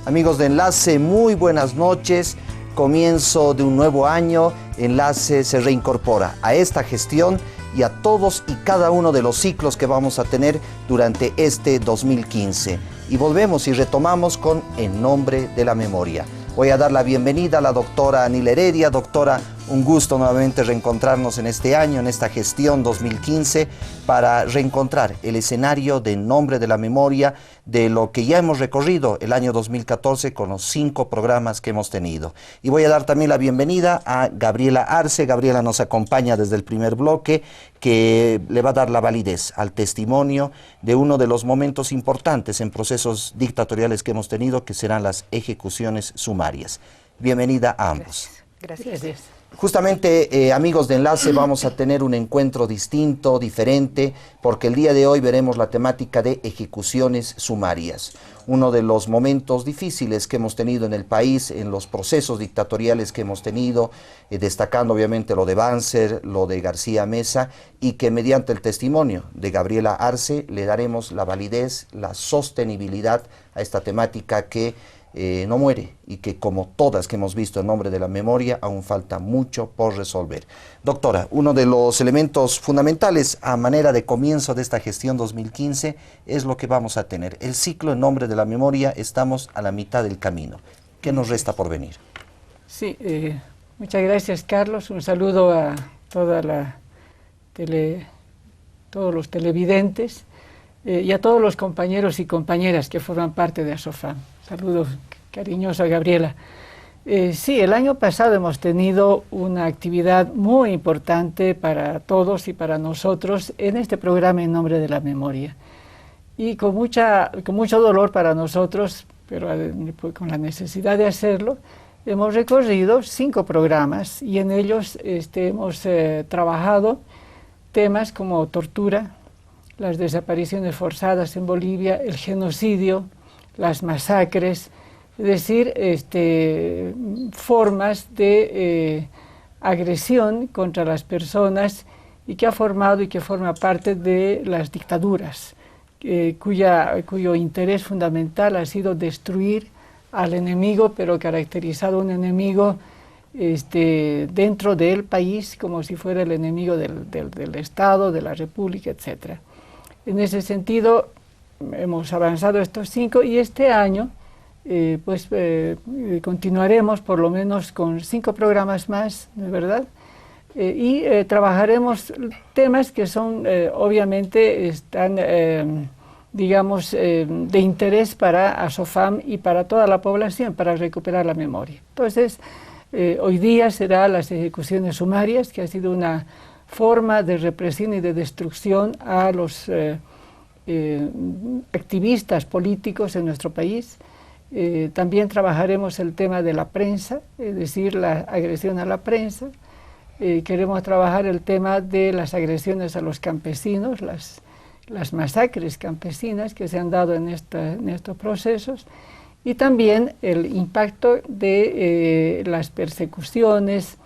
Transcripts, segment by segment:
Amigos de Enlace, muy buenas noches. Comienzo de un nuevo año. Enlace se reincorpora a esta gestión y a todos y cada uno de los ciclos que vamos a tener durante este 2015. Y volvemos y retomamos con En Nombre de la Memoria. Voy a dar la bienvenida a la doctora Anil Heredia. Doctora, un gusto nuevamente reencontrarnos en este año, en esta gestión 2015, para reencontrar el escenario de En Nombre de la Memoria, de lo que ya hemos recorrido el año 2014 con los 5 programas que hemos tenido. Y voy a dar también la bienvenida a Gabriela Arce. Gabriela nos acompaña desde el primer bloque, que le va a dar la validez al testimonio de uno de los momentos importantes en procesos dictatoriales que hemos tenido, que serán las ejecuciones sumarias. Bienvenida a ambos. Gracias. Justamente, amigos de Enlace, vamos a tener un encuentro distinto, diferente, porque el día de hoy veremos la temática de ejecuciones sumarias. Uno de los momentos difíciles que hemos tenido en el país, en los procesos dictatoriales que hemos tenido, destacando obviamente lo de Banzer, lo de García Meza, y que mediante el testimonio de Gabriela Arce le daremos la validez, la sostenibilidad a esta temática que no muere y que, como todas que hemos visto En Nombre de la Memoria, aún falta mucho por resolver. Doctora, uno de los elementos fundamentales a manera de comienzo de esta gestión 2015 es lo que vamos a tener. El ciclo En Nombre de la Memoria, estamos a la mitad del camino. ¿Qué nos resta por venir? Sí, muchas gracias, Carlos. Un saludo a todos los televidentes y a todos los compañeros y compañeras que forman parte de ASOFAM. Saludos cariñoso a Gabriela. Sí, el año pasado hemos tenido una actividad muy importante para todos y para nosotros en este programa En Nombre de la Memoria. Y con mucho dolor para nosotros, pero con la necesidad de hacerlo, hemos recorrido 5 programas y en ellos hemos trabajado temas como tortura, las desapariciones forzadas en Bolivia, el genocidio, las masacres, es decir, formas de agresión contra las personas y que ha formado y que forma parte de las dictaduras, cuyo interés fundamental ha sido destruir al enemigo, pero caracterizado un enemigo dentro del país como si fuera el enemigo del Estado, de la República, etc. En ese sentido, hemos avanzado estos 5 y este año continuaremos por lo menos con 5 programas más, ¿no es verdad? Y trabajaremos temas que son, obviamente, están, digamos, de interés para ASOFAM y para toda la población, para recuperar la memoria. Entonces, hoy día será las ejecuciones sumarias, que ha sido una forma de represión y de destrucción a los activistas políticos en nuestro país. También trabajaremos el tema de la prensa, es decir, la agresión a la prensa. Queremos trabajar el tema de las agresiones a los campesinos, las masacres campesinas que se han dado en estos procesos, y también el impacto de las persecuciones,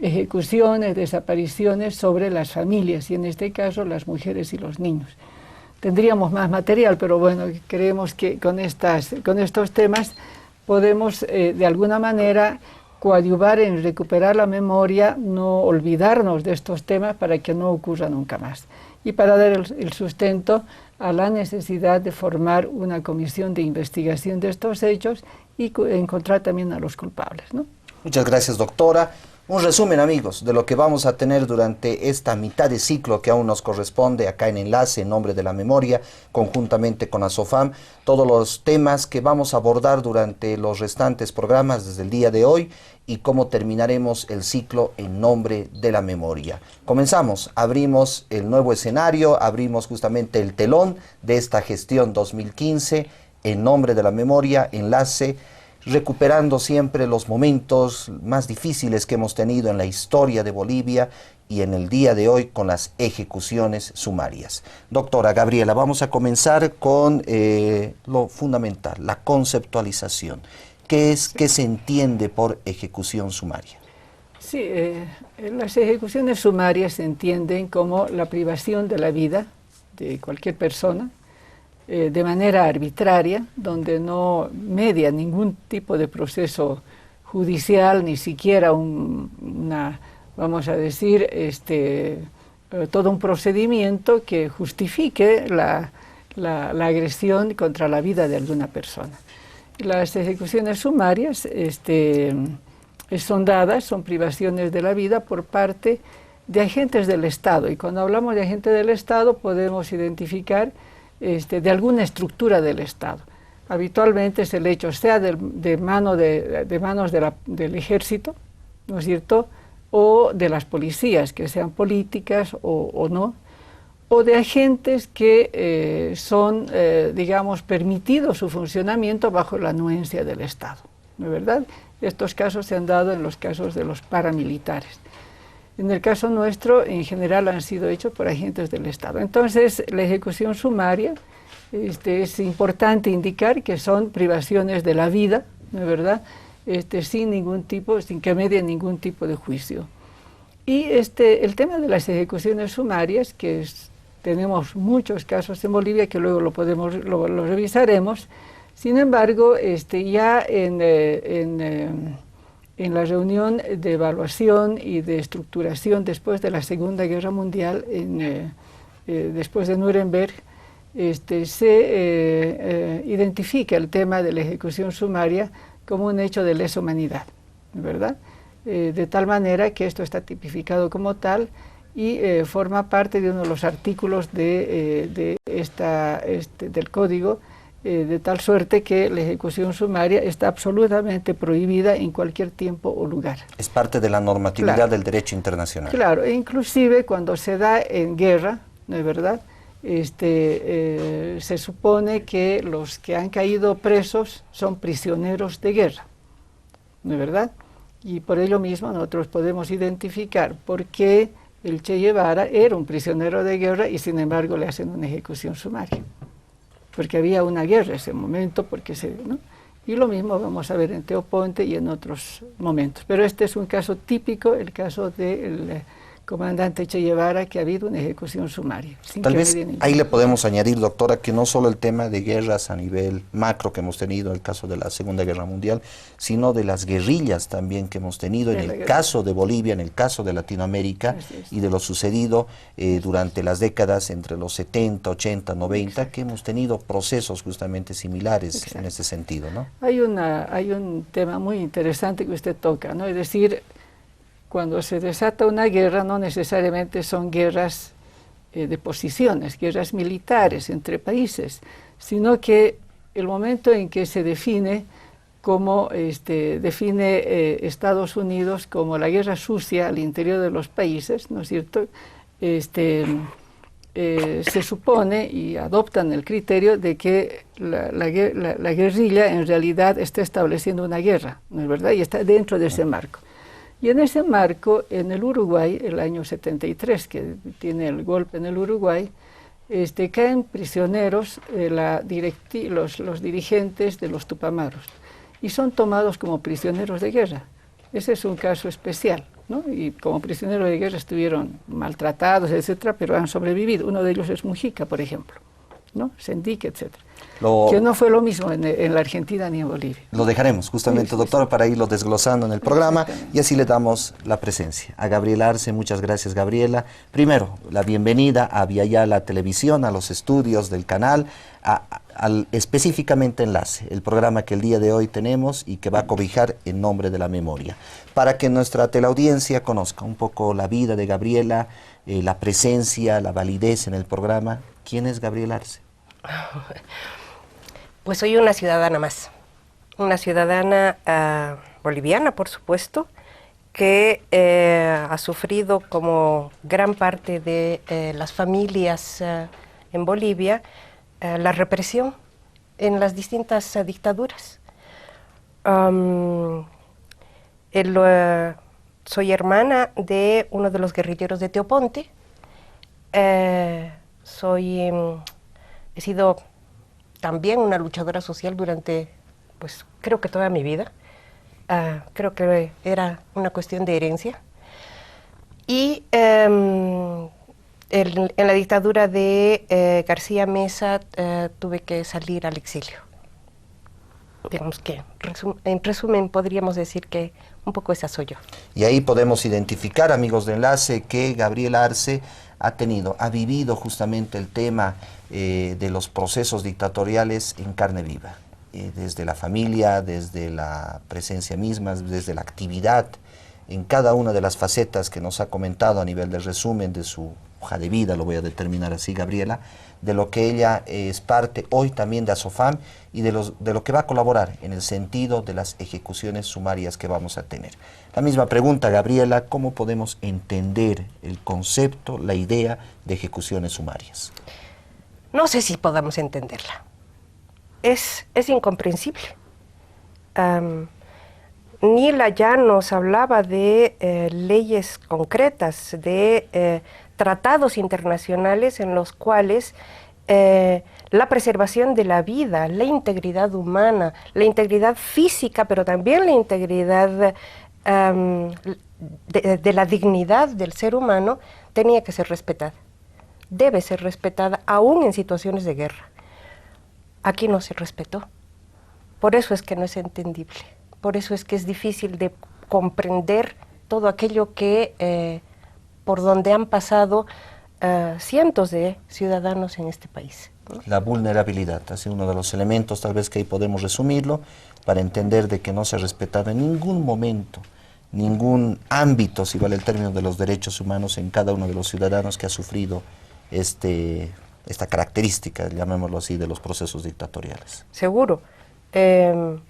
ejecuciones, desapariciones sobre las familias, y en este caso las mujeres y los niños. Tendríamos más material, pero bueno, creemos que con estos temas podemos de alguna manera coadyuvar en recuperar la memoria, no olvidarnos de estos temas para que no ocurra nunca más. Y para dar el sustento a la necesidad de formar una comisión de investigación de estos hechos y encontrar también a los culpables, ¿no? Muchas gracias, doctora. Un resumen, amigos, de lo que vamos a tener durante esta mitad de ciclo que aún nos corresponde acá en Enlace, En Nombre de la Memoria, conjuntamente con ASOFAM, todos los temas que vamos a abordar durante los restantes programas desde el día de hoy y cómo terminaremos el ciclo En Nombre de la Memoria. Comenzamos, abrimos el nuevo escenario, abrimos justamente el telón de esta gestión 2015, En Nombre de la Memoria, Enlace, recuperando siempre los momentos más difíciles que hemos tenido en la historia de Bolivia y en el día de hoy con las ejecuciones sumarias. Doctora Gabriela, vamos a comenzar con lo fundamental, la conceptualización. ¿Qué se entiende por ejecución sumaria? Sí, las ejecuciones sumarias se entienden como la privación de la vida de cualquier persona de manera arbitraria, donde no media ningún tipo de proceso judicial, ni siquiera vamos a decir, todo un procedimiento que justifique la agresión contra la vida de alguna persona. Las ejecuciones sumarias son dadas, son privaciones de la vida por parte de agentes del Estado, y cuando hablamos de agentes del Estado podemos identificar de alguna estructura del Estado. Habitualmente es el hecho, sea de manos del ejército, ¿no es cierto?, o de las policías, que sean políticas o no, o de agentes que son, digamos, permitidos su funcionamiento bajo la anuencia del Estado, ¿no es verdad? Estos casos se han dado en los casos de los paramilitares. En el caso nuestro, en general, han sido hechos por agentes del Estado. Entonces, la ejecución sumaria, es importante indicar que son privaciones de la vida, ¿no es verdad?, sin que medie ningún tipo de juicio. Y el tema de las ejecuciones sumarias, tenemos muchos casos en Bolivia que luego lo revisaremos. Sin embargo, ya en la reunión de evaluación y de estructuración después de la Segunda Guerra Mundial, después de Nuremberg, se identifica el tema de la ejecución sumaria como un hecho de lesa humanidad, ¿verdad? De tal manera que esto está tipificado como tal y forma parte de uno de los artículos del Código, de tal suerte que la ejecución sumaria está absolutamente prohibida en cualquier tiempo o lugar. Es parte de la normatividad del derecho internacional. Claro, e inclusive cuando se da en guerra, ¿no es verdad?, se supone que los que han caído presos son prisioneros de guerra, ¿no es verdad? Y por ello mismo nosotros podemos identificar por qué el Che Guevara era un prisionero de guerra y sin embargo le hacen una ejecución sumaria. Porque había una guerra en ese momento, ¿no? Y lo mismo vamos a ver en Teo Ponte y en otros momentos. Pero este es un caso típico, el caso del comandante Che Guevara, que ha habido una ejecución sumaria. Tal vez ahí le podemos añadir, doctora, que no solo el tema de guerras a nivel macro que hemos tenido, el caso de la Segunda Guerra Mundial, sino de las guerrillas también que hemos tenido en el caso de Bolivia, en el caso de Latinoamérica, y de lo sucedido durante las décadas entre los 70, 80, 90, exacto, que hemos tenido procesos justamente similares, exacto, en ese sentido, ¿no? Hay un tema muy interesante que usted toca, ¿no? Es decir, cuando se desata una guerra no necesariamente son guerras de posiciones, guerras militares entre países, sino que el momento en que se define como Estados Unidos como la guerra sucia al interior de los países, ¿no es cierto?, se supone y adoptan el criterio de que la guerrilla en realidad está estableciendo una guerra, ¿no es verdad?, y está dentro de ese marco. Y en ese marco, en el Uruguay, el año 73, que tiene el golpe en el Uruguay, caen prisioneros los dirigentes de los Tupamaros y son tomados como prisioneros de guerra. Ese es un caso especial, ¿no? Y como prisioneros de guerra estuvieron maltratados, etcétera, pero han sobrevivido. Uno de ellos es Mujica, por ejemplo, ¿no? Sendic, etcétera. Que no fue lo mismo en la Argentina ni en Bolivia. Lo dejaremos justamente, doctora, para irlo desglosando en el programa y así le damos la presencia. A Gabriela Arce, muchas gracias, Gabriela. Primero, la bienvenida a Vía Yala Televisión, a los estudios del canal, al específicamente Enlace, el programa que el día de hoy tenemos y que va a cobijar En Nombre de la Memoria, para que nuestra teleaudiencia conozca un poco la vida de Gabriela, la presencia, la validez en el programa. ¿Quién es Gabriela Arce? Pues soy una ciudadana más, una ciudadana boliviana, por supuesto, que ha sufrido como gran parte de las familias en Bolivia la represión en las distintas dictaduras. Soy hermana de uno de los guerrilleros de Teo Ponte. He sido también una luchadora social durante, pues creo que toda mi vida. Creo que era una cuestión de herencia. Y he en la dictadura de García Mesa tuve que salir al exilio. Digamos que, en resumen, podríamos decir que un poco esa soy yo. Y ahí podemos identificar, amigos de Enlace, que Gabriela Arce ha vivido justamente el tema de los procesos dictatoriales en carne viva, desde la familia, desde la presencia misma, desde la actividad, en cada una de las facetas que nos ha comentado a nivel de resumen de su hoja de vida, lo voy a determinar así, Gabriela, de lo que ella es parte hoy también de ASOFAM y de lo que va a colaborar en el sentido de las ejecuciones sumarias que vamos a tener. La misma pregunta, Gabriela, ¿cómo podemos entender el concepto, la idea de ejecuciones sumarias? No sé si podamos entenderla. Es incomprensible. Nila ya nos hablaba de leyes concretas, de tratados internacionales en los cuales la preservación de la vida, la integridad humana, la integridad física, pero también la integridad de la dignidad del ser humano, tenía que ser respetada. Debe ser respetada aún en situaciones de guerra. Aquí no se respetó. Por eso es que no es entendible. Por eso es que es difícil de comprender todo aquello que por donde han pasado cientos de ciudadanos en este país. La vulnerabilidad ha sido uno de los elementos, tal vez que ahí podemos resumirlo, para entender de que no se ha respetado en ningún momento, ningún ámbito, si vale el término, de los derechos humanos en cada uno de los ciudadanos que ha sufrido esta característica, llamémoslo así, de los procesos dictatoriales. Seguro.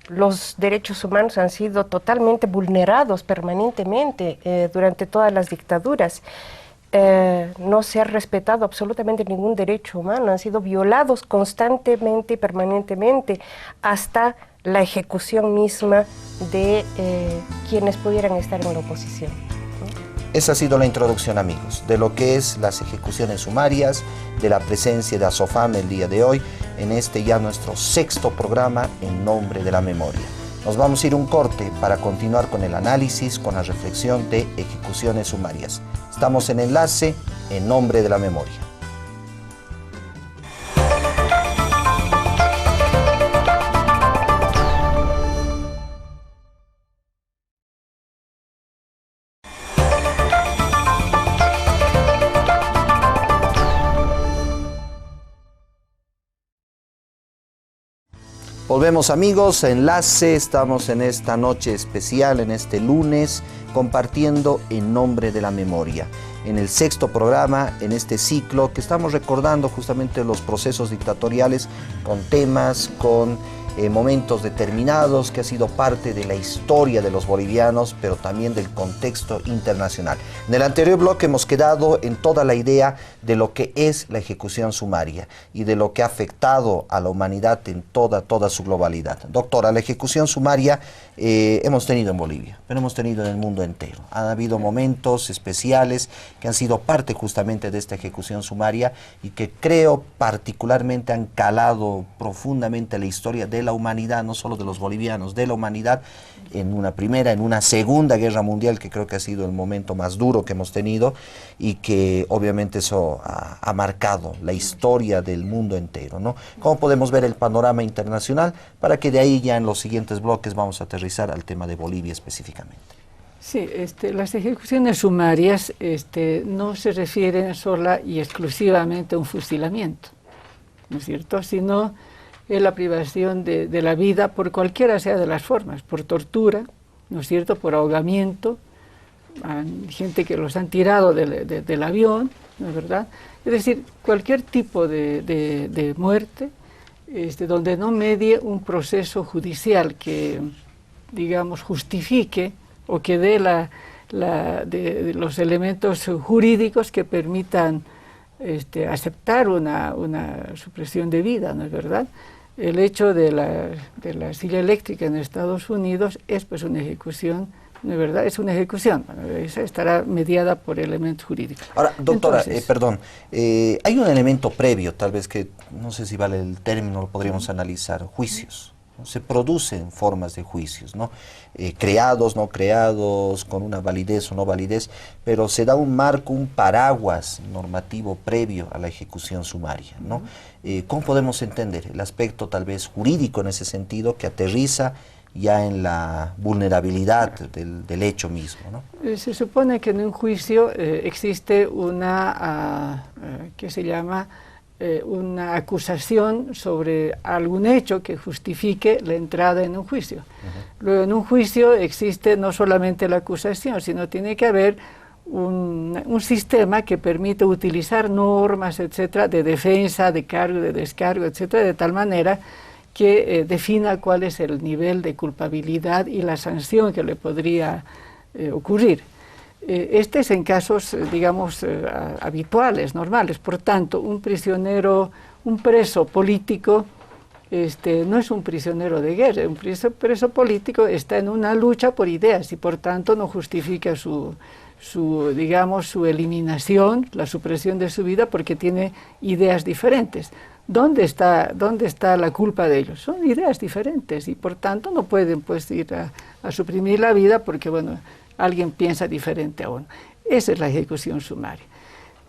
Los derechos humanos han sido totalmente vulnerados permanentemente durante todas las dictaduras. No se ha respetado absolutamente ningún derecho humano, han sido violados constantemente y permanentemente hasta la ejecución misma de quienes pudieran estar en la oposición. Esa ha sido la introducción, amigos, de lo que es las ejecuciones sumarias, de la presencia de ASOFAM el día de hoy, en este ya nuestro 6º programa en nombre de la memoria. Nos vamos a ir un corte para continuar con el análisis, con la reflexión de ejecuciones sumarias. Estamos en Enlace, en nombre de la memoria. Volvemos, amigos, a Enlace, estamos en esta noche especial, en este lunes, compartiendo en nombre de la memoria. En el 6º programa, en este ciclo, que estamos recordando justamente los procesos dictatoriales con temas, con momentos determinados que ha sido parte de la historia de los bolivianos, pero también del contexto internacional. En el anterior bloque hemos quedado en toda la idea de lo que es la ejecución sumaria y de lo que ha afectado a la humanidad en toda su globalidad. Doctora, la ejecución sumaria hemos tenido en Bolivia, pero hemos tenido en el mundo entero. Han habido momentos especiales que han sido parte justamente de esta ejecución sumaria y que creo particularmente han calado profundamente la historia de la humanidad, no solo de los bolivianos, de la humanidad, en una primera, en una segunda guerra mundial, que creo que ha sido el momento más duro que hemos tenido y que obviamente eso ha marcado la historia del mundo entero, ¿no? ¿Cómo podemos ver el panorama internacional? Para que de ahí ya en los siguientes bloques vamos a aterrizar al tema de Bolivia específicamente. Sí, las ejecuciones sumarias no se refieren sola y exclusivamente a un fusilamiento, ¿no es cierto?, sino es la privación de la vida por cualquiera sea de las formas, por tortura, ¿no es cierto?, por ahogamiento, hay gente que los han tirado del avión, ¿no es verdad? Es decir, cualquier tipo de muerte donde no medie un proceso judicial que, digamos, justifique o que dé los elementos jurídicos que permitan aceptar una supresión de vida, ¿no es verdad? El hecho de la silla eléctrica en Estados Unidos es pues una ejecución, ¿no es verdad? Es una ejecución, bueno, esa estará mediada por elementos jurídicos. Ahora, doctora, Entonces, perdón, hay un elemento previo, tal vez que, no sé si vale el término, lo podríamos analizar, juicios. ¿no? Se producen formas de juicios, ¿no? Creados, no creados, con una validez o no validez, pero se da un marco, un paraguas normativo previo a la ejecución sumaria, ¿no? ¿Cómo podemos entender el aspecto tal vez jurídico en ese sentido que aterriza ya en la vulnerabilidad del hecho mismo, ¿no? Se supone que en un juicio existe una, ¿qué se llama?, una acusación sobre algún hecho que justifique la entrada en un juicio. Luego, en un juicio existe no solamente la acusación, sino tiene que haber un sistema que permite utilizar normas, etcétera, de defensa, de cargo, de descargo, etcétera, de tal manera que defina cuál es el nivel de culpabilidad y la sanción que le podría ocurrir. Este es en casos, digamos, habituales, normales. Por tanto, un prisionero, un preso político, no es un prisionero de guerra. Un preso político está en una lucha por ideas y, por tanto, no justifica digamos, su eliminación, la supresión de su vida, porque tiene ideas diferentes. ¿Dónde está la culpa de ellos? Son ideas diferentes y, por tanto, no pueden pues ir a suprimir la vida porque, bueno, alguien piensa diferente a uno. Esa es la ejecución sumaria.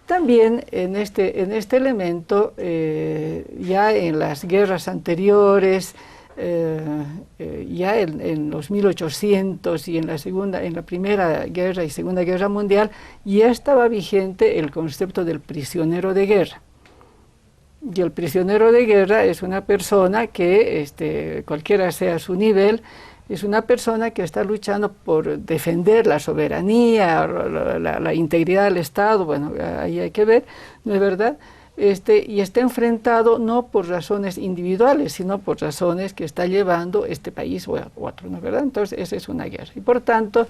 También en este elemento, ya en las guerras anteriores, ya en los 1800 y en la Primera Guerra y Segunda Guerra Mundial, ya estaba vigente el concepto del prisionero de guerra. Y el prisionero de guerra es una persona que, cualquiera sea su nivel, es una persona que está luchando por defender la soberanía, la integridad del Estado, bueno, ahí hay que ver, ¿no es verdad? Y está enfrentado no por razones individuales, sino por razones que está llevando este país o otro, ¿no es verdad? Entonces, esa es una guerra. Y por tanto,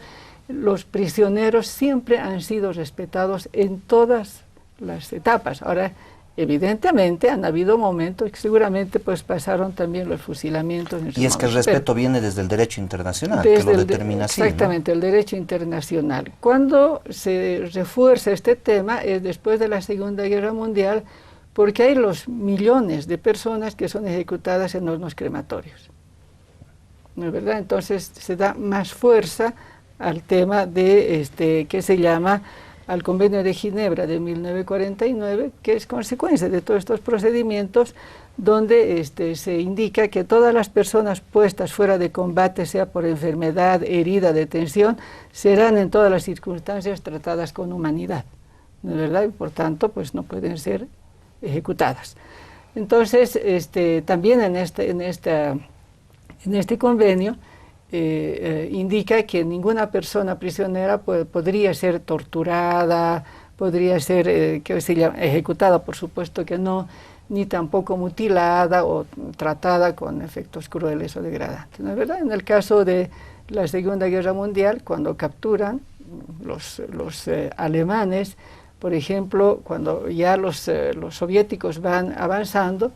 los prisioneros siempre han sido respetados en todas las etapas. Ahora, evidentemente han habido momentos que seguramente pues pasaron también los fusilamientos. Y es que el respeto viene desde el derecho internacional, que lo determina así, exactamente, ¿no? El derecho internacional. Cuando se refuerza este tema es después de la Segunda Guerra Mundial, porque hay los millones de personas que son ejecutadas en hornos crematorios, ¿no es verdad? Entonces se da más fuerza al tema de, ¿qué se llama?, al Convenio de Ginebra de 1949, que es consecuencia de todos estos procedimientos, donde se indica que todas las personas puestas fuera de combate, sea por enfermedad, herida, detención, serán en todas las circunstancias tratadas con humanidad, ¿no es verdad? Y por tanto, pues no pueden ser ejecutadas. Entonces, también en este convenio, indica que ninguna persona prisionera podría ser torturada, podría ser ejecutada, por supuesto que no, ni tampoco mutilada o tratada con efectos crueles o degradantes, ¿no es verdad? En el caso de la Segunda Guerra Mundial, cuando capturan los alemanes, por ejemplo, cuando ya los soviéticos van avanzando,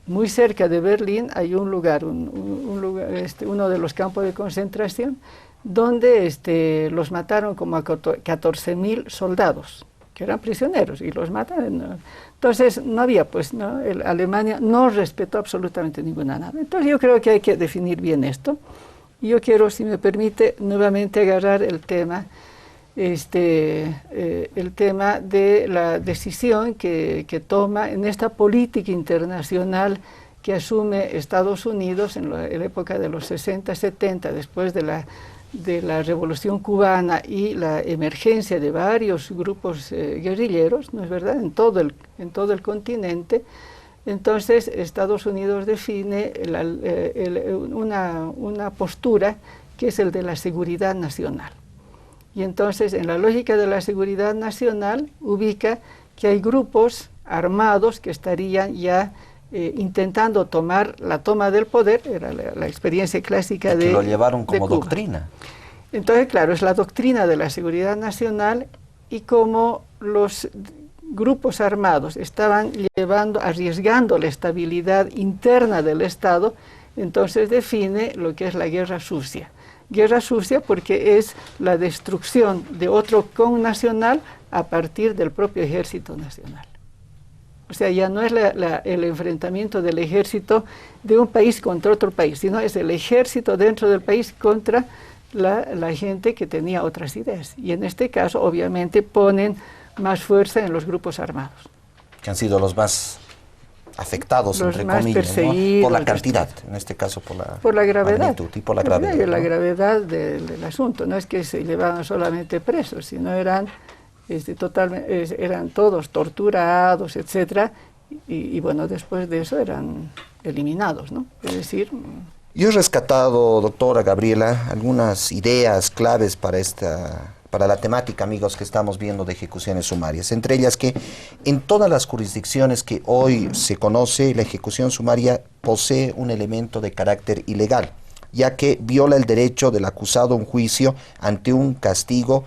muy cerca de Berlín hay un lugar, uno de los campos de concentración, donde los mataron como a 14.000 soldados, que eran prisioneros, y los mataron. Entonces, no había, pues, ¿no? Alemania no respetó absolutamente ninguna nada. Entonces, yo creo que hay que definir bien esto. Y yo quiero, si me permite, nuevamente agarrar el tema de la decisión que toma en esta política internacional que asume Estados Unidos en la época de los 60, 70, después de la Revolución Cubana y la emergencia de varios grupos guerrilleros, ¿no es verdad?, en todo el continente. Entonces, Estados Unidos define una postura que es el de la seguridad nacional. Y entonces, en la lógica de la seguridad nacional, ubica que hay grupos armados que estarían ya intentando tomar la toma del poder, era la experiencia clásica de Cuba. Que lo llevaron como doctrina. Entonces, claro, es la doctrina de la seguridad nacional, y como los grupos armados estaban arriesgando la estabilidad interna del Estado, entonces define lo que es la guerra sucia. Guerra sucia porque es la destrucción de otro connacional a partir del propio ejército nacional. O sea, ya no es el enfrentamiento del ejército de un país contra otro país, sino es el ejército dentro del país contra la gente que tenía otras ideas. Y en este caso, obviamente, ponen más fuerza en los grupos armados. Que han sido los más afectados, los entre más comillas, perseguidos, ¿no? Por la cantidad, en este caso por la gravedad. magnitud y por la gravedad. ¿No? La gravedad del asunto. No es que se llevaban solamente presos, sino eran eran todos torturados, etcétera, y bueno, después de eso eran eliminados, ¿no? Es decir... Yo he rescatado, doctora Gabriela, algunas ideas claves para la temática, amigos, que estamos viendo de ejecuciones sumarias. Entre ellas que en todas las jurisdicciones que hoy se conoce, la ejecución sumaria posee un elemento de carácter ilegal, ya que viola el derecho del acusado a un juicio ante un castigo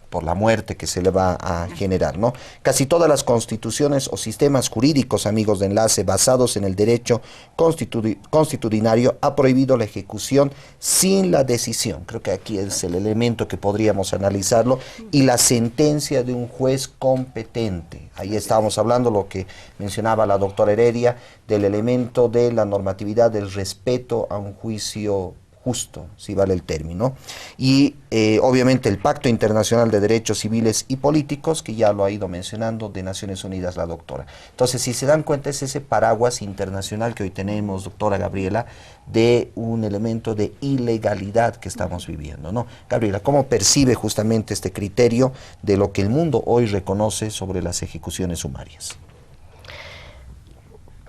por la muerte que se le va a generar, ¿no? Casi todas las constituciones o sistemas jurídicos, amigos de Enlace, basados en el derecho constitucionario, ha prohibido la ejecución sin la decisión. Creo que aquí es el elemento que podríamos analizarlo, y la sentencia de un juez competente. Ahí estábamos hablando lo que mencionaba la doctora Heredia, del elemento de la normatividad, del respeto a un juicio justo, si vale el término, y obviamente el Pacto Internacional de Derechos Civiles y Políticos, que ya lo ha ido mencionando, de Naciones Unidas la doctora. Entonces, si se dan cuenta, es ese paraguas internacional que hoy tenemos, doctora Gabriela, de un elemento de ilegalidad que estamos viviendo, ¿no? Gabriela, ¿cómo percibe justamente este criterio de lo que el mundo hoy reconoce sobre las ejecuciones sumarias?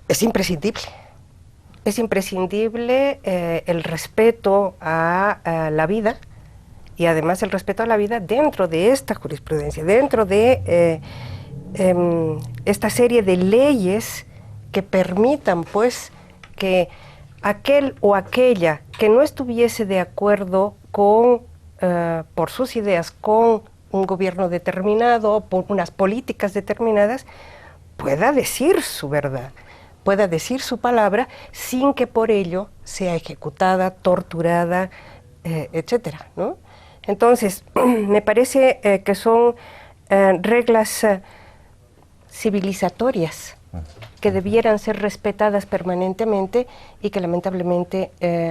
Es imprescindible. Es imprescindible el respeto a la vida, y además el respeto a la vida dentro de esta jurisprudencia, dentro de esta serie de leyes que permitan, pues, que aquel o aquella que no estuviese de acuerdo con, por sus ideas, con un gobierno determinado, por unas políticas determinadas, pueda decir su verdad, pueda decir su palabra sin que por ello sea ejecutada, torturada, etcétera, ¿no? Entonces, me parece que son reglas civilizatorias que debieran ser respetadas permanentemente y que lamentablemente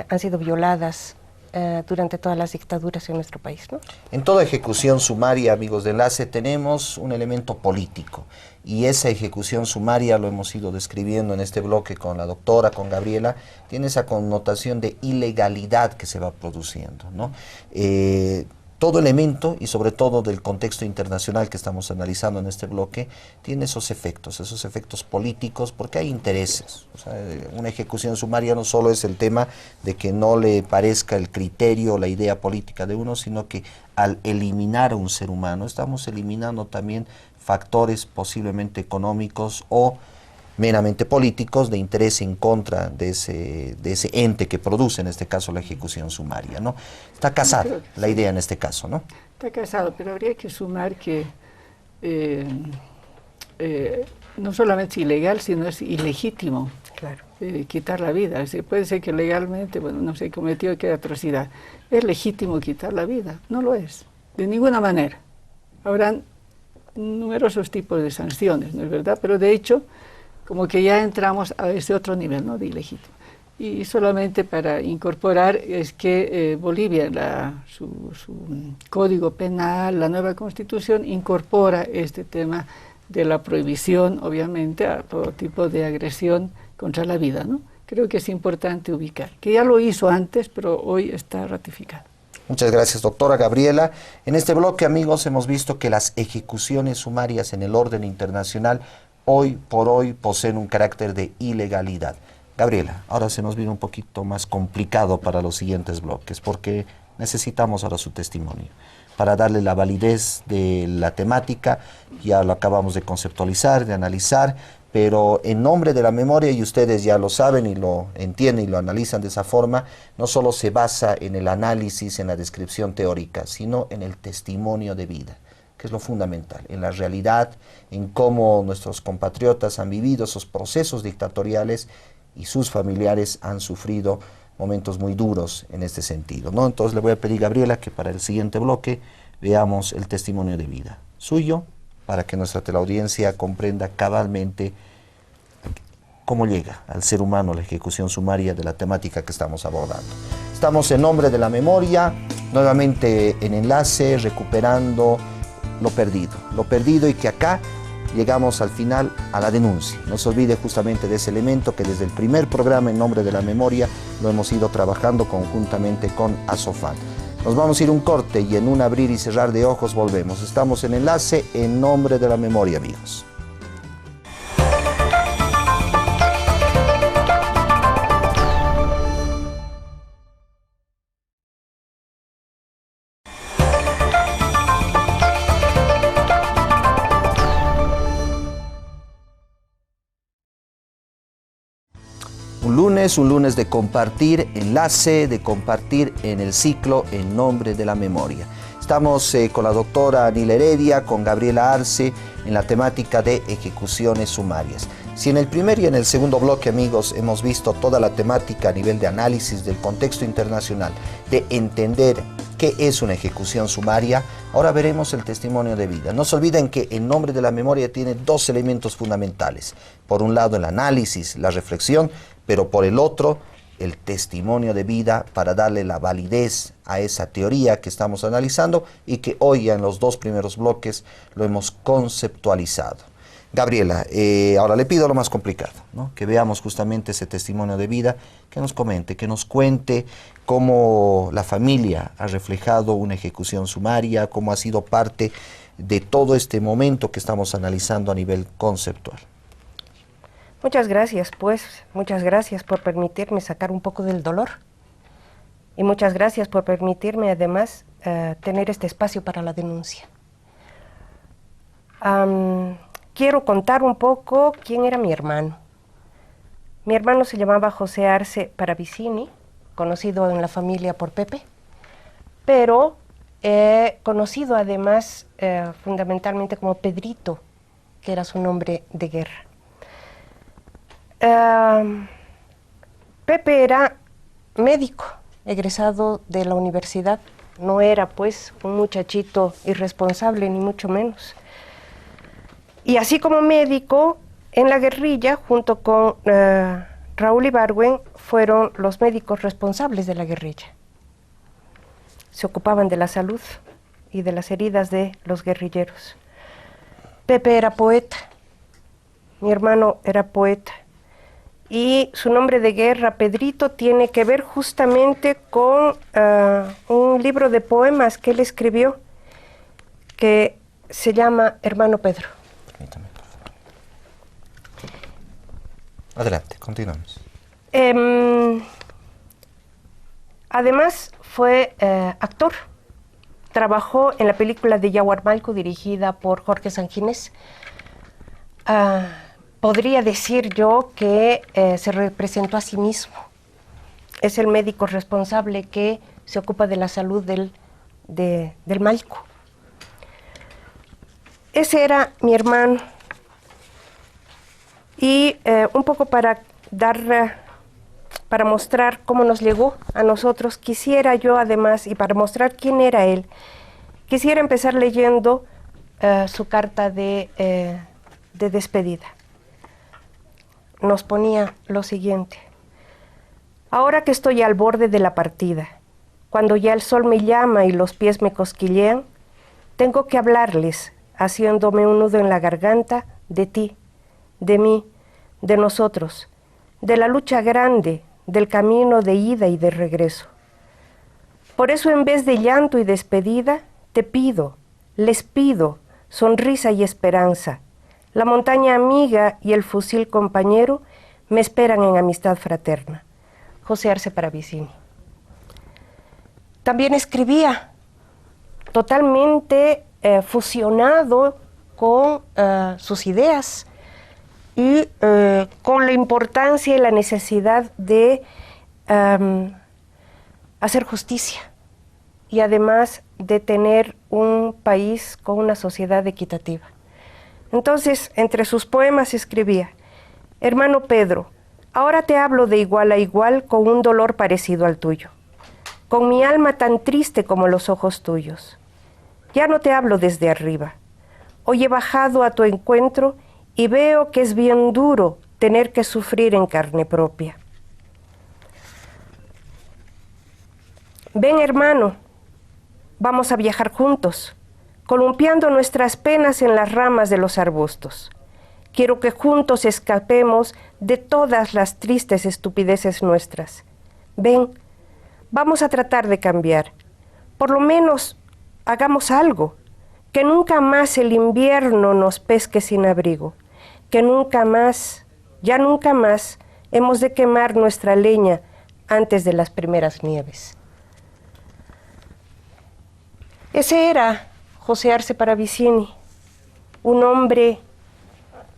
han sido violadas durante todas las dictaduras en nuestro país, ¿no? En toda ejecución sumaria, amigos de Enlace, tenemos un elemento político, y esa ejecución sumaria, lo hemos ido describiendo en este bloque con la doctora, con Gabriela, tiene esa connotación de ilegalidad que se va produciendo, ¿no? Todo elemento, y sobre todo del contexto internacional que estamos analizando en este bloque, tiene esos efectos políticos, porque hay intereses. O sea, una ejecución sumaria no solo es el tema de que no le parezca el criterio o la idea política de uno, sino que al eliminar a un ser humano, estamos eliminando también factores posiblemente económicos o meramente políticos de interés en contra de ese ente que produce, en este caso, la ejecución sumaria, ¿no? Está casada la idea en este caso, ¿no? Está casado, pero habría que sumar que no solamente es ilegal, sino es ilegítimo. Claro. Quitar la vida. Es decir, puede ser que legalmente, bueno, no se cometió qué atrocidad. ¿Es legítimo quitar la vida? No lo es, de ninguna manera. Habrán numerosos tipos de sanciones, ¿no es verdad? Pero de hecho, como que ya entramos a ese otro nivel, ¿no?, de ilegítimo. Y solamente para incorporar es que Bolivia, su código penal, la nueva constitución, incorpora este tema de la prohibición, obviamente, a todo tipo de agresión contra la vida, ¿no? Creo que es importante ubicar, que ya lo hizo antes, pero hoy está ratificado. Muchas gracias, doctora Gabriela. En este bloque, amigos, hemos visto que las ejecuciones sumarias en el orden internacional hoy por hoy poseen un carácter de ilegalidad. Gabriela, ahora se nos viene un poquito más complicado para los siguientes bloques, porque necesitamos ahora su testimonio para darle la validez de la temática. Ya lo acabamos de conceptualizar, de analizar, pero en nombre de la memoria, y ustedes ya lo saben y lo entienden y lo analizan de esa forma, no solo se basa en el análisis, en la descripción teórica, sino en el testimonio de vida, que es lo fundamental, en la realidad, en cómo nuestros compatriotas han vivido esos procesos dictatoriales y sus familiares han sufrido momentos muy duros en este sentido, ¿no? Entonces le voy a pedir, Gabriela, que para el siguiente bloque veamos el testimonio de vida suyo, para que nuestra teleaudiencia comprenda cabalmente cómo llega al ser humano la ejecución sumaria de la temática que estamos abordando. Estamos en nombre de la memoria, nuevamente en enlace, recuperando lo perdido y que acá llegamos al final a la denuncia. No se olvide justamente de ese elemento que desde el primer programa en nombre de la memoria lo hemos ido trabajando conjuntamente con Asofan. Nos vamos a ir un corte y en un abrir y cerrar de ojos volvemos. Estamos en enlace en nombre de la memoria, amigos. Un lunes de compartir enlace, de compartir en el ciclo en nombre de la memoria. Estamos con la doctora Anila Heredia, con Gabriela Arce, en la temática de ejecuciones sumarias. Si en el primer y en el segundo bloque, amigos, hemos visto toda la temática a nivel de análisis del contexto internacional, de entender qué es una ejecución sumaria, ahora veremos el testimonio de vida. No se olviden que en nombre de la memoria tiene dos elementos fundamentales. Por un lado, el análisis, la reflexión, pero por el otro, el testimonio de vida para darle la validez a esa teoría que estamos analizando y que hoy ya en los dos primeros bloques lo hemos conceptualizado. Gabriela, ahora le pido lo más complicado, ¿no? Que veamos justamente ese testimonio de vida, que nos comente, que nos cuente cómo la familia ha reflejado una ejecución sumaria, cómo ha sido parte de todo este momento que estamos analizando a nivel conceptual. Muchas gracias, pues, muchas gracias por permitirme sacar un poco del dolor y muchas gracias por permitirme además tener este espacio para la denuncia. Quiero contar un poco quién era mi hermano. Mi hermano se llamaba José Arce Paravicini, conocido en la familia por Pepe, pero conocido además fundamentalmente como Pedrito, que era su nombre de guerra. Pepe era médico, egresado de la universidad. No era, pues, un muchachito irresponsable, ni mucho menos. Y así como médico, en la guerrilla, junto con Raúl Ibargüen, fueron los médicos responsables de la guerrilla. Se ocupaban de la salud y de las heridas de los guerrilleros. Pepe era poeta, mi hermano era poeta. Y su nombre de guerra, Pedrito, tiene que ver justamente con un libro de poemas que él escribió que se llama Hermano Pedro. Permítame, por favor. Adelante, continuamos. Además fue actor. Trabajó en la película de Yaguarmalco dirigida por Jorge Sanginés. Podría decir yo que se representó a sí mismo. Es el médico responsable que se ocupa de la salud del Malco. Ese era mi hermano. Y un poco para mostrar cómo nos llegó a nosotros, quisiera yo además, y para mostrar quién era él, quisiera empezar leyendo su carta de despedida. Nos ponía lo siguiente: ahora que estoy al borde de la partida, cuando ya el sol me llama y los pies me cosquillean, tengo que hablarles, haciéndome un nudo en la garganta, de ti, de mí, de nosotros, de la lucha grande, del camino de ida y de regreso. Por eso, en vez de llanto y despedida, te pido, les pido, sonrisa y esperanza. La montaña amiga y el fusil compañero me esperan en amistad fraterna. José Arce Paravicini. También escribía totalmente fusionado con sus ideas y con la importancia y la necesidad de hacer justicia y además de tener un país con una sociedad equitativa. Entonces, entre sus poemas escribía: hermano Pedro, ahora te hablo de igual a igual con un dolor parecido al tuyo, con mi alma tan triste como los ojos tuyos. Ya no te hablo desde arriba. Hoy he bajado a tu encuentro y veo que es bien duro tener que sufrir en carne propia. Ven, hermano, vamos a viajar juntos, columpiando nuestras penas en las ramas de los arbustos. Quiero que juntos escapemos de todas las tristes estupideces nuestras. Ven, vamos a tratar de cambiar. Por lo menos hagamos algo. Que nunca más el invierno nos pesque sin abrigo. Que nunca más, ya nunca más, hemos de quemar nuestra leña antes de las primeras nieves. Ese era José Arce Paravicini, un hombre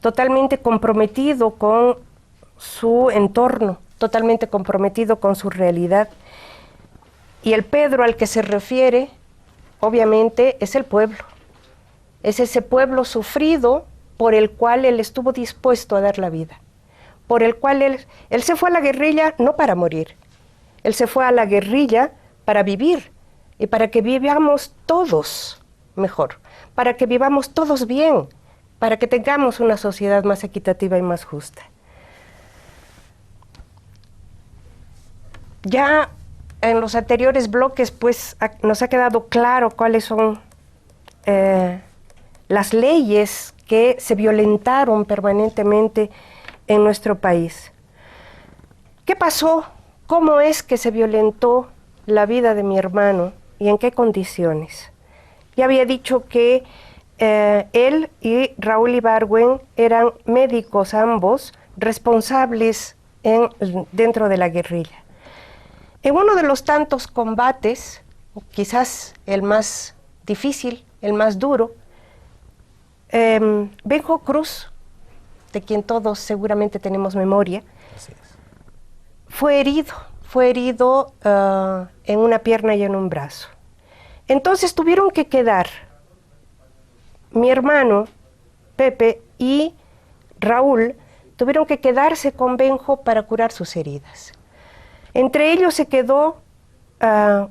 totalmente comprometido con su entorno, totalmente comprometido con su realidad. Y el Pedro al que se refiere, obviamente, es el pueblo. Es ese pueblo sufrido por el cual él estuvo dispuesto a dar la vida. Por el cual él se fue a la guerrilla no para morir. Él se fue a la guerrilla para vivir y para que vivamos todos mejor, para que vivamos todos bien, para que tengamos una sociedad más equitativa y más justa. Ya en los anteriores bloques, pues, nos ha quedado claro cuáles son las leyes que se violentaron permanentemente en nuestro país. ¿Qué pasó? ¿Cómo es que se violentó la vida de mi hermano y en qué condiciones? Ya había dicho que él y Raúl Ibargüen eran médicos ambos, responsables dentro de la guerrilla. En uno de los tantos combates, quizás el más difícil, el más duro, Benjo Cruz, de quien todos seguramente tenemos memoria, fue herido en una pierna y en un brazo. Entonces tuvieron que quedar mi hermano, Pepe, y Raúl, tuvieron que quedarse con Benjo para curar sus heridas. Entre ellos se quedó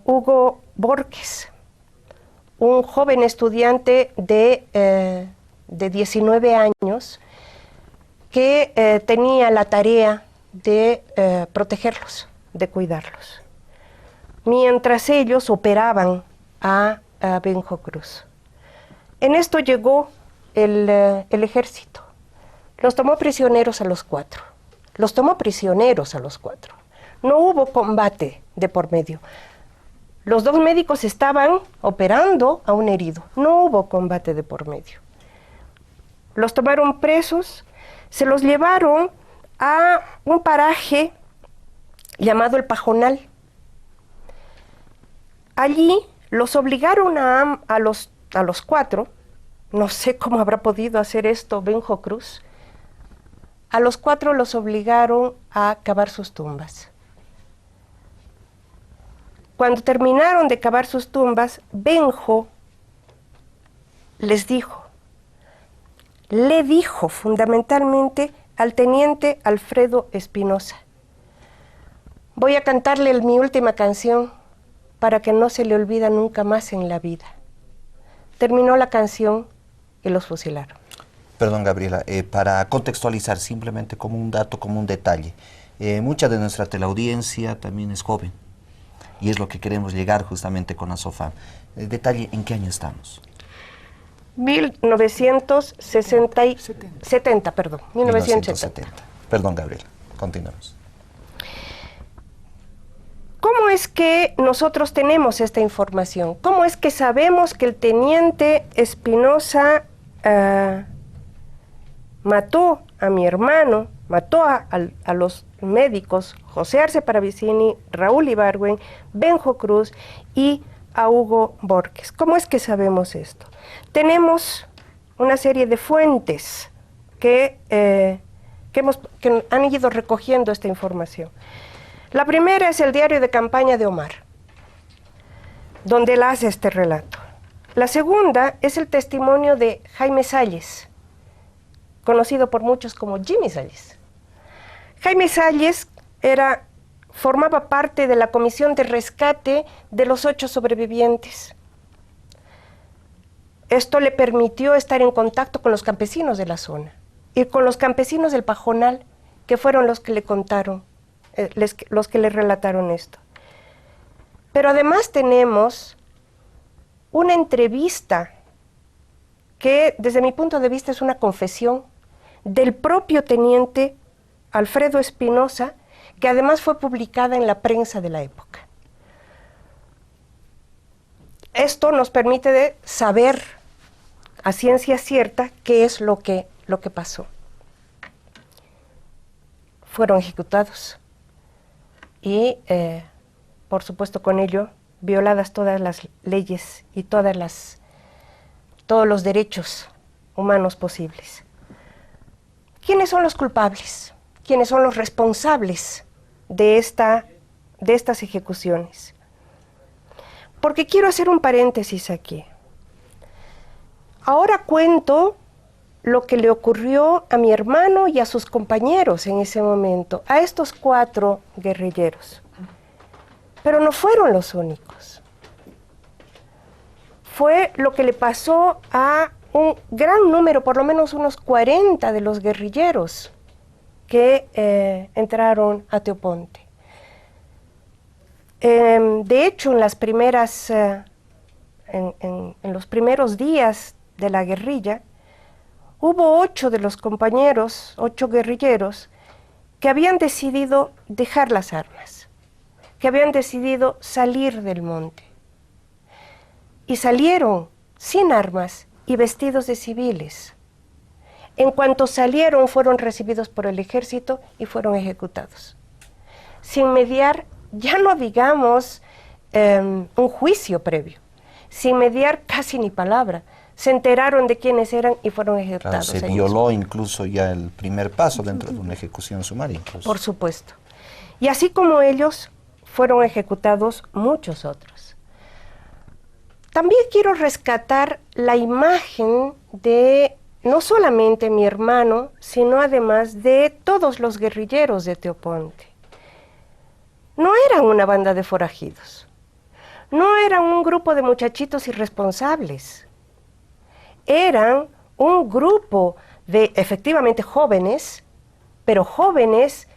Hugo Borges, un joven estudiante de 19 años que tenía la tarea de protegerlos, de cuidarlos, mientras ellos operaban a Benjo Cruz. En esto llegó el ejército. Los tomó prisioneros a los cuatro. No hubo combate de por medio. Los dos médicos estaban operando a un herido. No hubo combate de por medio. Los tomaron presos, se los llevaron a un paraje llamado El Pajonal. Allí los obligaron a los cuatro, no sé cómo habrá podido hacer esto Benjo Cruz, a los cuatro los obligaron a cavar sus tumbas. Cuando terminaron de cavar sus tumbas, Benjo le dijo fundamentalmente al teniente Alfredo Espinosa: voy a cantarle mi última canción para que no se le olvida nunca más en la vida. Terminó la canción y los fusilaron. Perdón, Gabriela, para contextualizar simplemente como un dato, como un detalle, mucha de nuestra teleaudiencia también es joven y es lo que queremos llegar justamente con ASOFAM. El detalle, ¿en qué año estamos? 1970, perdón. 1970. Perdón, Gabriela, continuamos. ¿Cómo es que nosotros tenemos esta información? ¿Cómo es que sabemos que el teniente Espinosa mató a mi hermano, mató a los médicos José Arce Paravicini, Raúl Ibargüen, Benjo Cruz y a Hugo Borges? ¿Cómo es que sabemos esto? Tenemos una serie de fuentes que han ido recogiendo esta información. La primera es el diario de campaña de Omar, donde él hace este relato. La segunda es el testimonio de Jaime Salles, conocido por muchos como Jimmy Salles. Jaime Salles formaba parte de la comisión de rescate de los 8 sobrevivientes. Esto le permitió estar en contacto con los campesinos de la zona y con los campesinos del Pajonal que fueron los que le contaron, los que le relataron esto. Pero además tenemos una entrevista que desde mi punto de vista es una confesión del propio teniente Alfredo Espinosa, que además fue publicada en la prensa de la época. Esto nos permite saber a ciencia cierta qué es lo que pasó. Fueron ejecutados y, por supuesto, con ello, violadas todas las leyes y todos los derechos humanos posibles. ¿Quiénes son los culpables? ¿Quiénes son los responsables de estas ejecuciones? Porque quiero hacer un paréntesis aquí. Ahora cuento lo que le ocurrió a mi hermano y a sus compañeros en ese momento, a estos 4 guerrilleros. Pero no fueron los únicos. Fue lo que le pasó a un gran número, por lo menos unos 40 de los guerrilleros que entraron a Teoponte. De hecho, en los primeros días de la guerrilla, hubo 8 de los compañeros, 8 guerrilleros, que habían decidido dejar las armas, que habían decidido salir del monte. Y salieron sin armas y vestidos de civiles. En cuanto salieron, fueron recibidos por el ejército y fueron ejecutados. Sin mediar, ya no digamos un juicio previo, sin mediar casi ni palabra. Se enteraron de quiénes eran y fueron ejecutados. Claro, se violó incluso ya el primer paso dentro de una ejecución sumaria. Incluso. Por supuesto. Y así como ellos, fueron ejecutados muchos otros. También quiero rescatar la imagen de no solamente mi hermano, sino además de todos los guerrilleros de Teoponte. No eran una banda de forajidos, no eran un grupo de muchachitos irresponsables, eran un grupo de efectivamente jóvenes, pero jóvenes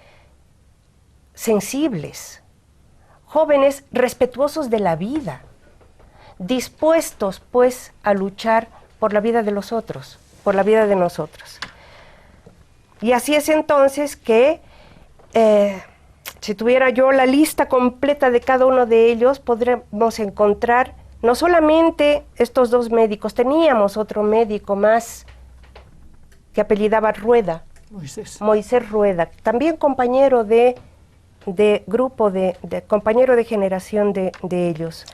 sensibles, jóvenes respetuosos de la vida, dispuestos pues a luchar por la vida de los otros, por la vida de nosotros. Y así es entonces que si tuviera yo la lista completa de cada uno de ellos, podremos encontrar no solamente estos 2 médicos, teníamos otro médico más que apellidaba Rueda, Moisés Rueda, también compañero de grupo, compañero de generación de ellos.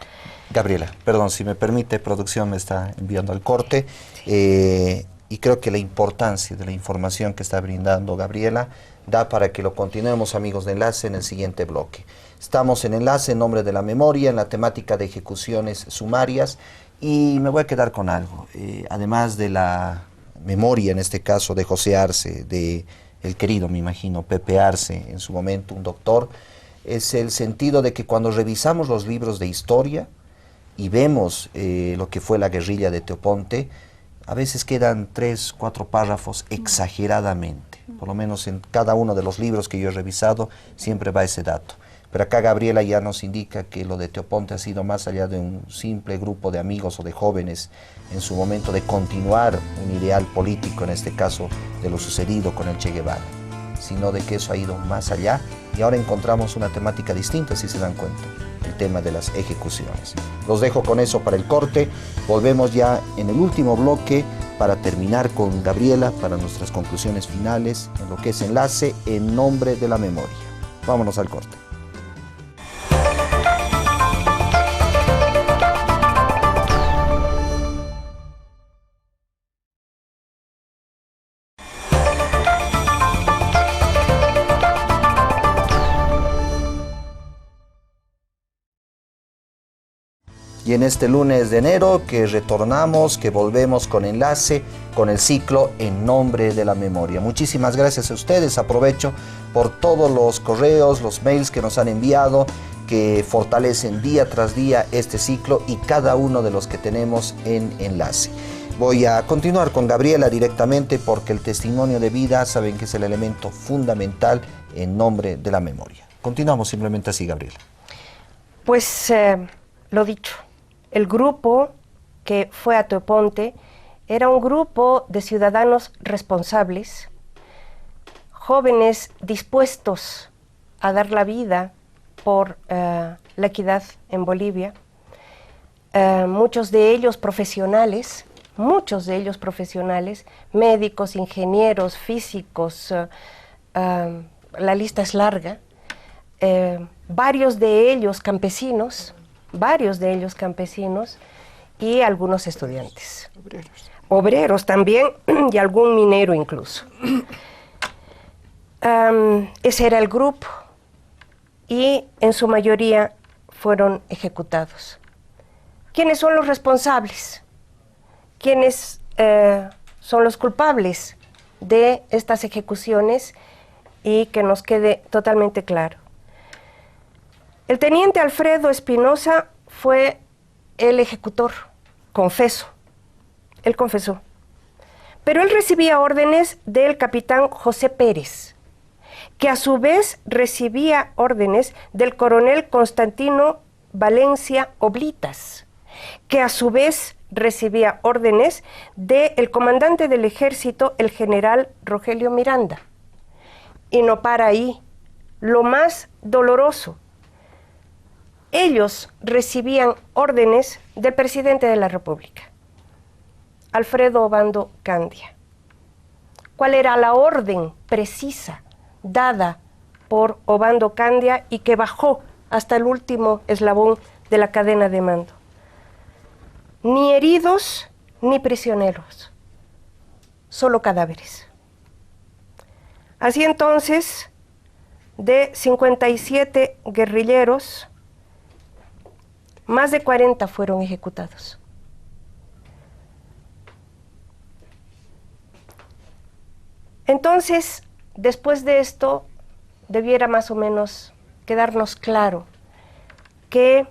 Gabriela, perdón, si me permite, producción me está enviando al corte, y creo que la importancia de la información que está brindando Gabriela da para que lo continuemos, amigos de Enlace, en el siguiente bloque. Estamos en Enlace, en nombre de la memoria, en la temática de ejecuciones sumarias, y me voy a quedar con algo. Además de la memoria, en este caso, de José Arce, de el querido, me imagino, Pepe Arce, en su momento un doctor, es el sentido de que cuando revisamos los libros de historia y vemos lo que fue la guerrilla de Teoponte, a veces quedan 3, 4 párrafos exageradamente. Por lo menos en cada uno de los libros que yo he revisado siempre va ese dato. Pero acá Gabriela ya nos indica que lo de Teoponte ha sido más allá de un simple grupo de amigos o de jóvenes en su momento de continuar un ideal político, en este caso de lo sucedido con el Che Guevara, sino de que eso ha ido más allá y ahora encontramos una temática distinta, si se dan cuenta, el tema de las ejecuciones. Los dejo con eso para el corte, volvemos ya en el último bloque para terminar con Gabriela para nuestras conclusiones finales en lo que es Enlace en nombre de la memoria. Vámonos al corte. Y en este lunes de enero que retornamos, que volvemos con Enlace, con el ciclo En Nombre de la Memoria. Muchísimas gracias a ustedes, aprovecho por todos los correos, los mails que nos han enviado, que fortalecen día tras día este ciclo y cada uno de los que tenemos en Enlace. Voy a continuar con Gabriela directamente porque el testimonio de vida saben que es el elemento fundamental en nombre de la memoria. Continuamos simplemente así, Gabriela. Pues lo dicho, el grupo que fue a Teoponte era un grupo de ciudadanos responsables, jóvenes dispuestos a dar la vida por la equidad en Bolivia, muchos de ellos profesionales, médicos, ingenieros, físicos, la lista es larga, varios de ellos campesinos y algunos estudiantes. Obreros también y algún minero incluso. Ese era el grupo y en su mayoría fueron ejecutados. ¿Quiénes son los responsables? ¿Quiénes son los culpables de estas ejecuciones? Y que nos quede totalmente claro. El teniente Alfredo Espinosa fue el ejecutor, confeso. Él confesó. Pero él recibía órdenes del capitán José Pérez, que a su vez recibía órdenes del coronel Constantino Valencia Oblitas, que a su vez recibía órdenes del comandante del ejército, el general Rogelio Miranda. Y no para ahí, lo más doloroso. Ellos recibían órdenes del presidente de la República, Alfredo Obando Candia. ¿Cuál era la orden precisa dada por Obando Candia y que bajó hasta el último eslabón de la cadena de mando? Ni heridos ni prisioneros, solo cadáveres. Así entonces, de 57 guerrilleros, más de 40 fueron ejecutados. Entonces, después de esto, debiera más o menos quedarnos claro que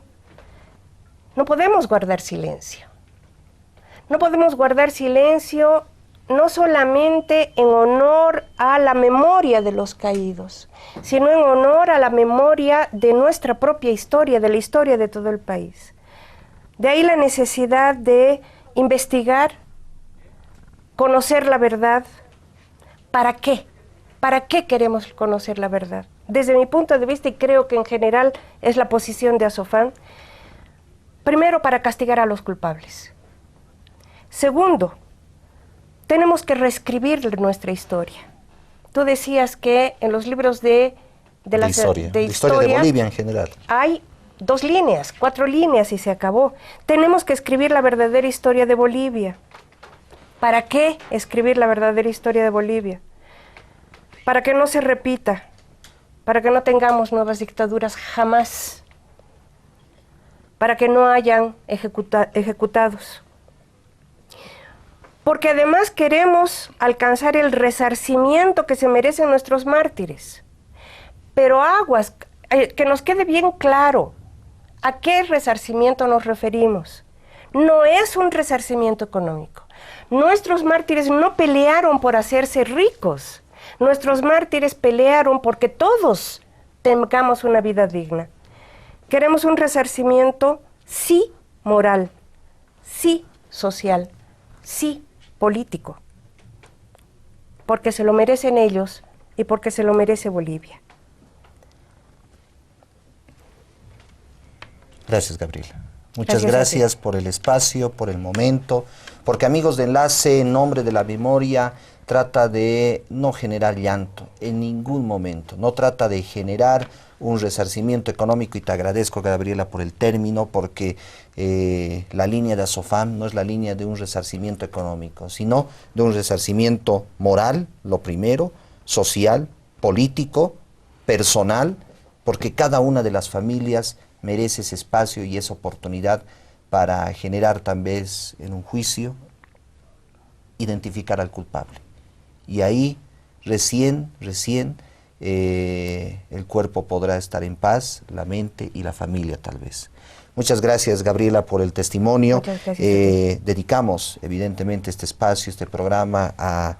no podemos guardar silencio. No podemos guardar silencio no solamente en honor a la memoria de los caídos, sino en honor a la memoria de nuestra propia historia, de la historia de todo el país. De ahí la necesidad de investigar, conocer la verdad. ¿Para qué? ¿Para qué queremos conocer la verdad? Desde mi punto de vista, y creo que en general es la posición de Azofán, primero, para castigar a los culpables. Segundo, tenemos que reescribir nuestra historia. Tú decías que en los libros de historia de Bolivia en general hay 2 líneas, 4 líneas y se acabó. Tenemos que escribir la verdadera historia de Bolivia. ¿Para qué escribir la verdadera historia de Bolivia? Para que no se repita, para que no tengamos nuevas dictaduras jamás, para que no hayan ejecutados. Porque además queremos alcanzar el resarcimiento que se merecen nuestros mártires. Pero aguas, que nos quede bien claro a qué resarcimiento nos referimos. No es un resarcimiento económico. Nuestros mártires no pelearon por hacerse ricos. Nuestros mártires pelearon porque todos tengamos una vida digna. Queremos un resarcimiento, sí, moral, sí, social, sí, político, porque se lo merecen ellos y porque se lo merece Bolivia. Gracias, Gabriela. Muchas gracias por el espacio, por el momento, porque Amigos de Enlace, en nombre de la memoria, trata de no generar llanto en ningún momento, no trata de generar un resarcimiento económico, y te agradezco, Gabriela, por el término, porque la línea de Azofán no es la línea de un resarcimiento económico, sino de un resarcimiento moral, lo primero, social, político, personal, porque cada una de las familias merece ese espacio y esa oportunidad para generar tal vez en un juicio, identificar al culpable. Y ahí recién el cuerpo podrá estar en paz, la mente y la familia tal vez. Muchas gracias, Gabriela, por el testimonio. Muchas gracias. Dedicamos, evidentemente, este espacio, este programa a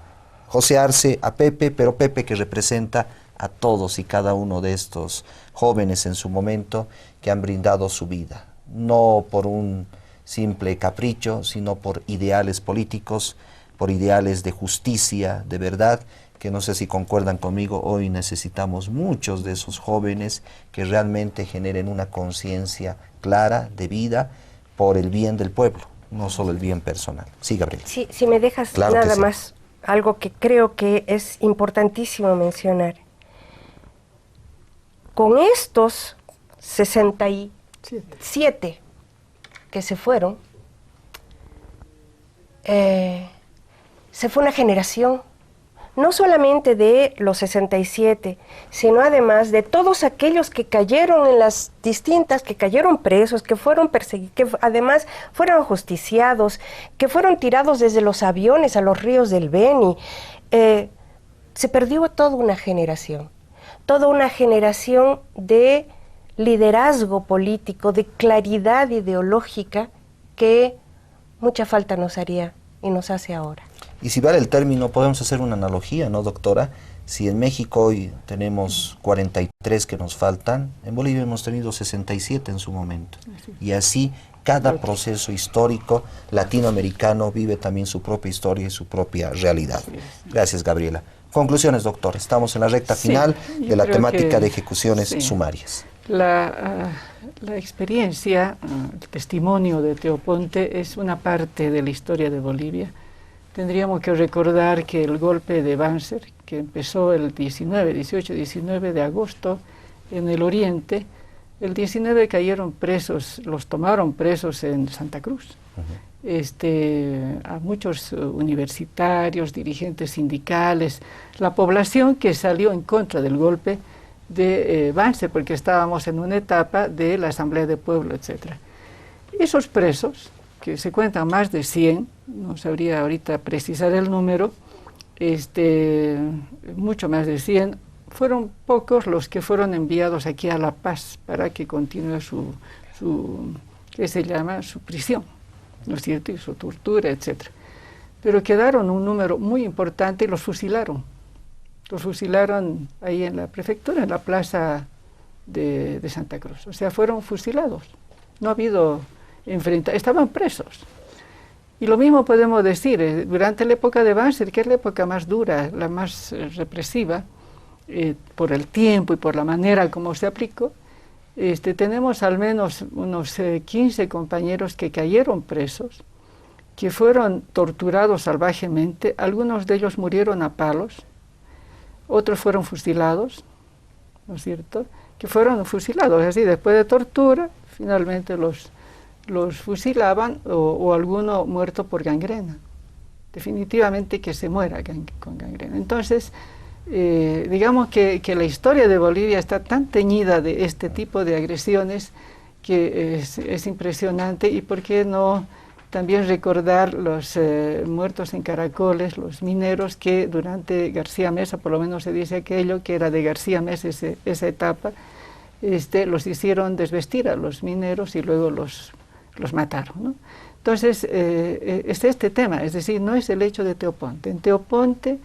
José Arce, a Pepe, pero Pepe que representa a todos y cada uno de estos jóvenes en su momento que han brindado su vida, no por un simple capricho, sino por ideales políticos, por ideales de justicia, de verdad, que no sé si concuerdan conmigo, hoy necesitamos muchos de esos jóvenes que realmente generen una conciencia clara de vida por el bien del pueblo, no solo el bien personal. Sí, Gabriel. Sí, si me dejas Claro nada sí. más, algo que creo que es importantísimo mencionar. Con estos 67 que se fueron, se fue una generación, no solamente de los 67, sino además de todos aquellos que cayeron en las distintas, que cayeron presos, que fueron perseguidos, que además fueron ajusticiados, que fueron tirados desde los aviones a los ríos del Beni. Se perdió toda una generación de liderazgo político, de claridad ideológica que mucha falta nos haría y nos hace ahora. Y si vale el término, podemos hacer una analogía, ¿no, doctora? Si en México hoy tenemos 43 que nos faltan, en Bolivia hemos tenido 67 en su momento. Y así cada proceso histórico latinoamericano vive también su propia historia y su propia realidad. Gracias, Gabriela. Conclusiones, doctor. Estamos en la recta final de la temática de ejecuciones sumarias. La experiencia, el testimonio de Teo Ponte es una parte de la historia de Bolivia. Tendríamos que recordar que el golpe de Banzer, que empezó el 18-19 de agosto en el oriente, el 19 cayeron presos, los tomaron presos en Santa Cruz. A muchos universitarios, dirigentes sindicales, la población que salió en contra del golpe de Banzer, porque estábamos en una etapa de la Asamblea de Pueblo, etc. Esos presos, que se cuentan más de 100, no sabría ahorita precisar el número, mucho más de 100, fueron pocos los que fueron enviados aquí a La Paz para que continúe su prisión, ¿no es cierto?, y su tortura, etc. Pero quedaron un número muy importante y los fusilaron. Los fusilaron ahí en la prefectura, en la plaza de Santa Cruz. O sea, fueron fusilados. No ha habido estaban presos. Y lo mismo podemos decir, durante la época de Banzer, que es la época más dura, la más represiva, por el tiempo y por la manera como se aplicó, tenemos al menos unos 15 compañeros que cayeron presos, que fueron torturados salvajemente, algunos de ellos murieron a palos, otros fueron fusilados, ¿no es cierto?, que fueron fusilados, así después de tortura, finalmente los fusilaban o alguno muerto por gangrena. Definitivamente que se muera con gangrena. Entonces, digamos que la historia de Bolivia está tan teñida de este tipo de agresiones que es impresionante. Y por qué no también recordar los muertos en caracoles, los mineros que durante García Meza, por lo menos se dice aquello, que era de García Meza esa etapa, los hicieron desvestir a los mineros y luego los mataron, ¿no? Entonces, es este tema, es decir, no es el hecho de Teo Ponte. En Teo Ponte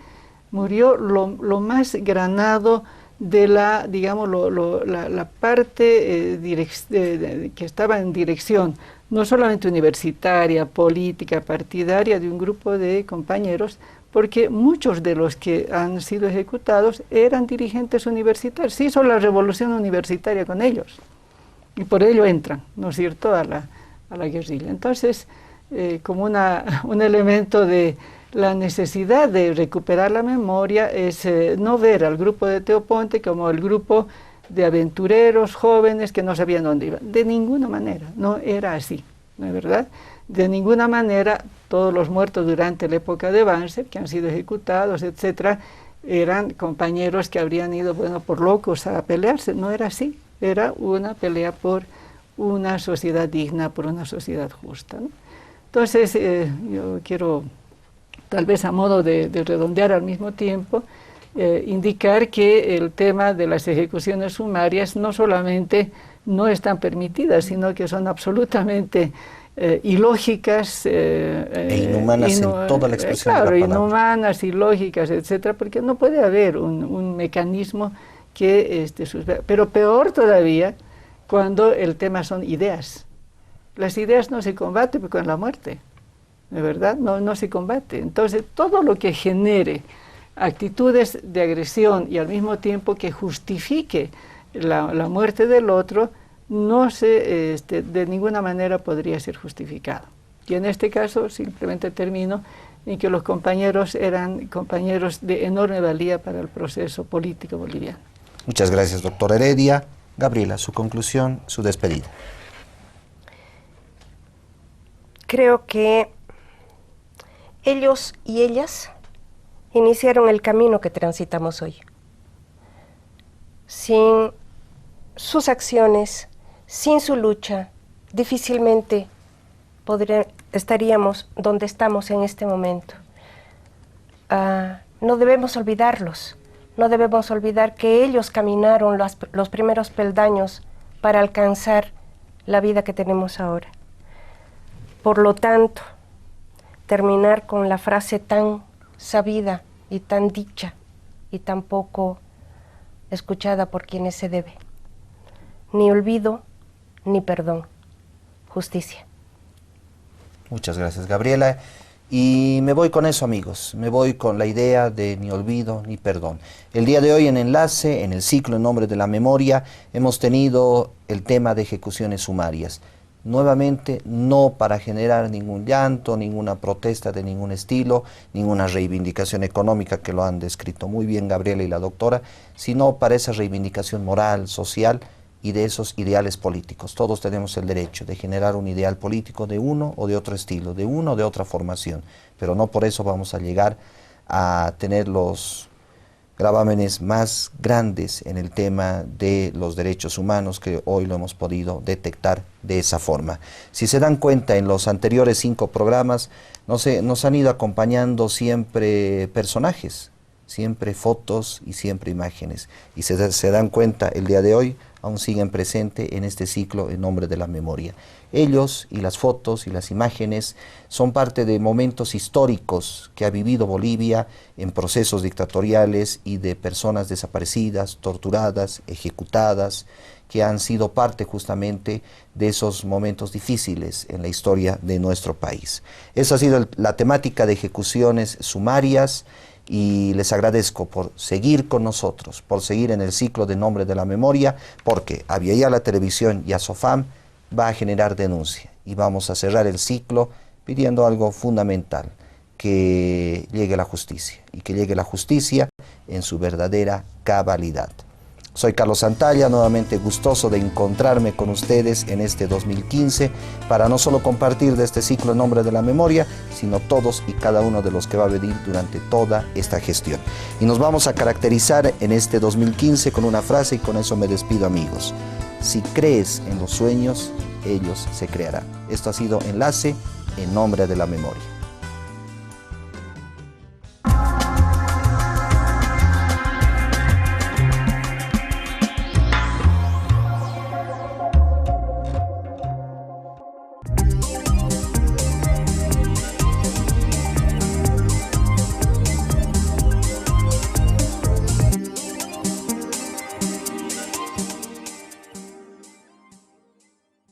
murió lo más granado de la, digamos, la parte que estaba en dirección, no solamente universitaria, política, partidaria, de un grupo de compañeros, porque muchos de los que han sido ejecutados eran dirigentes universitarios. Se hizo la revolución universitaria con ellos, y por ello entran, ¿no es cierto?, a la guerrilla. Entonces, como un elemento de la necesidad de recuperar la memoria es no ver al grupo de Teo Ponte como el grupo de aventureros jóvenes que no sabían dónde iban. De ninguna manera, no era así, ¿no es verdad? De ninguna manera todos los muertos durante la época de Banzer, que han sido ejecutados, etcétera, eran compañeros que habrían ido, bueno, por locos a pelearse. No era así, era una pelea por una sociedad digna, por una sociedad justa, ¿no? Entonces, yo quiero, tal vez a modo de redondear al mismo tiempo, indicar que el tema de las ejecuciones sumarias no solamente no están permitidas, sino que son absolutamente ilógicas inhumanas en toda la expresión claro, de la palabra. Inhumanas, ilógicas, etcétera, porque no puede haber un mecanismo que pero peor todavía cuando el tema son ideas. Las ideas no se combaten con la muerte, ¿de verdad? No se combate. Entonces, todo lo que genere actitudes de agresión y al mismo tiempo que justifique la muerte del otro, no se, de ninguna manera podría ser justificado. Y en este caso, simplemente termino en que los compañeros eran compañeros de enorme valía para el proceso político boliviano. Muchas gracias, doctor Heredia. Gabriela, su conclusión, su despedida. Creo que ellos y ellas iniciaron el camino que transitamos hoy. Sin sus acciones, sin su lucha, difícilmente estaríamos donde estamos en este momento. No debemos olvidarlos, no debemos olvidar que ellos caminaron los primeros peldaños para alcanzar la vida que tenemos ahora. Por lo tanto, terminar con la frase tan sabida y tan dicha y tan poco escuchada por quienes se debe. Ni olvido, ni perdón. Justicia. Muchas gracias, Gabriela. Y me voy con eso, amigos. Me voy con la idea de ni olvido ni perdón. El día de hoy en Enlace, en el ciclo En Nombre de la Memoria, hemos tenido el tema de ejecuciones sumarias. Nuevamente, no para generar ningún llanto, ninguna protesta de ningún estilo, ninguna reivindicación económica, que lo han descrito muy bien Gabriela y la doctora, sino para esa reivindicación moral, social y de esos ideales políticos. Todos tenemos el derecho de generar un ideal político de uno o de otro estilo, de una o de otra formación, pero no por eso vamos a llegar a tener los gravámenes más grandes en el tema de los derechos humanos, que hoy lo hemos podido detectar de esa forma. Si se dan cuenta, en los anteriores 5 programas nos han ido acompañando siempre personajes, siempre fotos y siempre imágenes. Y se dan cuenta, el día de hoy aún siguen presentes en este ciclo En Nombre de la Memoria. Ellos y las fotos y las imágenes son parte de momentos históricos que ha vivido Bolivia en procesos dictatoriales y de personas desaparecidas, torturadas, ejecutadas, que han sido parte justamente de esos momentos difíciles en la historia de nuestro país. Esa ha sido la temática de ejecuciones sumarias, y les agradezco por seguir con nosotros, por seguir en el ciclo de Nombre de la Memoria, porque Aviala la Televisión y Asofam va a generar denuncia y vamos a cerrar el ciclo pidiendo algo fundamental, que llegue la justicia y que llegue la justicia en su verdadera cabalidad. Soy Carlos Santalla, nuevamente gustoso de encontrarme con ustedes en este 2015 para no solo compartir de este ciclo En Nombre de la Memoria, sino todos y cada uno de los que va a venir durante toda esta gestión. Y nos vamos a caracterizar en este 2015 con una frase, y con eso me despido, amigos. Si crees en los sueños, ellos se crearán. Esto ha sido Enlace En Nombre de la Memoria.